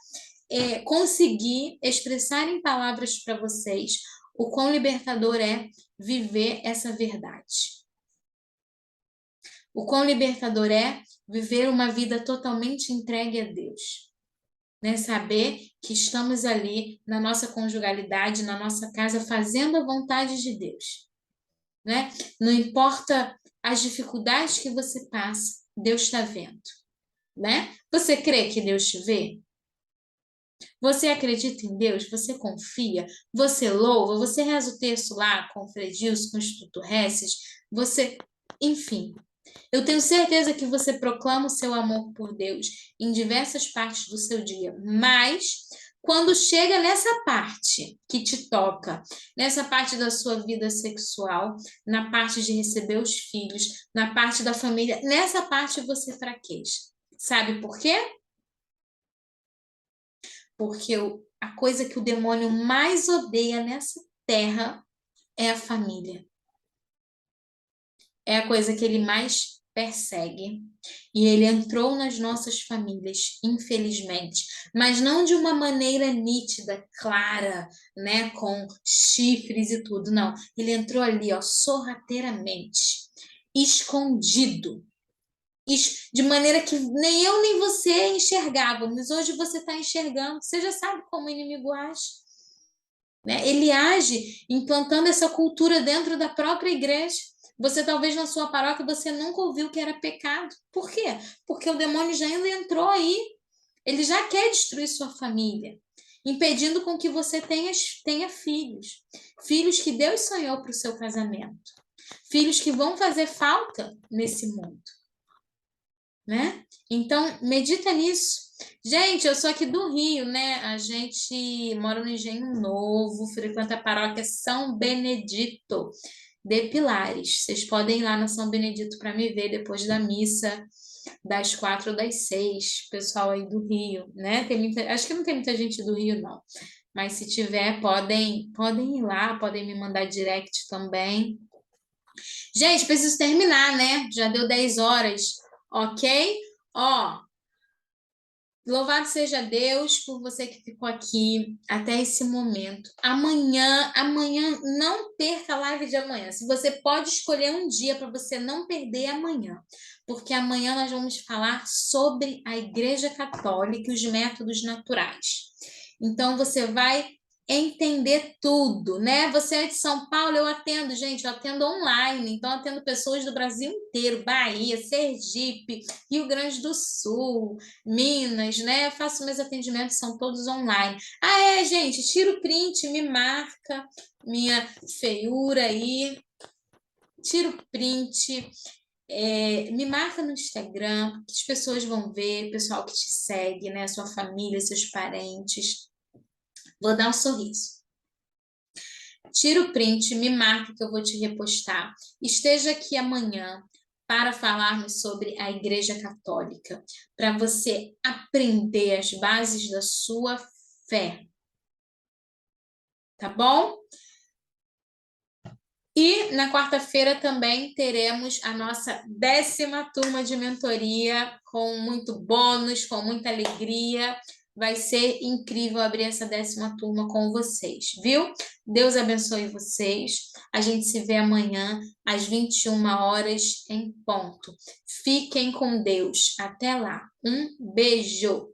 conseguir expressar em palavras para vocês o quão libertador é viver essa verdade. O quão libertador é viver uma vida totalmente entregue a Deus. Né? Saber que estamos ali na nossa conjugalidade, na nossa casa, fazendo a vontade de Deus. Né? Não importa as dificuldades que você passa, Deus está vendo, né? Você crê que Deus te vê? Você acredita em Deus? Você confia? Você louva? Você reza o texto lá com o Fredilson, com o Instituto Resses? Você, enfim. Eu tenho certeza que você proclama o seu amor por Deus em diversas partes do seu dia, mas quando chega nessa parte que te toca, nessa parte da sua vida sexual, na parte de receber os filhos, na parte da família, nessa parte você fraqueja. Sabe por quê? Porque a coisa que o demônio mais odeia nessa terra é a família. É a coisa que ele mais persegue. E ele entrou nas nossas famílias, infelizmente, mas não de uma maneira nítida, clara, né, com chifres e tudo, não. Ele entrou ali, ó, sorrateiramente, escondido, de maneira que nem eu nem você enxergávamos. Hoje você está enxergando, você já sabe como o inimigo age. Né? Ele age implantando essa cultura dentro da própria igreja. Você talvez na sua paróquia você nunca ouviu que era pecado. Por quê? Porque o demônio já ainda entrou aí. Ele já quer destruir sua família, impedindo com que você tenha filhos. Filhos que Deus sonhou para o seu casamento. Filhos que vão fazer falta nesse mundo. Né? Então, medita nisso. Gente, eu sou aqui do Rio, né? A gente mora no Engenho Novo, frequenta a paróquia São Benedito de Pilares. Vocês podem ir lá na São Benedito para me ver depois da missa das 4 ou das 6, pessoal aí do Rio, né? Acho que não tem muita gente do Rio, não. Mas se tiver, podem ir lá, podem me mandar direct também. Gente, preciso terminar, né? Já deu 10 horas, ok? Ó, louvado seja Deus por você que ficou aqui até esse momento. Amanhã, não perca a live de amanhã. Se você pode escolher um dia para você não perder amanhã, porque amanhã nós vamos falar sobre a Igreja Católica e os métodos naturais. Então você vai entender tudo, né? Você é de São Paulo, eu atendo, gente, eu atendo online, então eu atendo pessoas do Brasil inteiro, Bahia, Sergipe, Rio Grande do Sul, Minas, né? Eu faço meus atendimentos, são todos online. Ah, é, gente, tira o print, me marca minha feiura aí, tira o print, me marca no Instagram, que as pessoas vão ver, o pessoal que te segue, né? Sua família, seus parentes. Vou dar um sorriso. Tira o print, me marca que eu vou te repostar. Esteja aqui amanhã para falarmos sobre a Igreja Católica, para você aprender as bases da sua fé. Tá bom? E na quarta-feira também teremos a nossa 10ª turma de mentoria, com muito bônus, com muita alegria. Vai ser incrível abrir essa 10ª turma com vocês, viu? Deus abençoe vocês. A gente se vê amanhã às 21 horas em ponto. Fiquem com Deus. Até lá. Um beijo.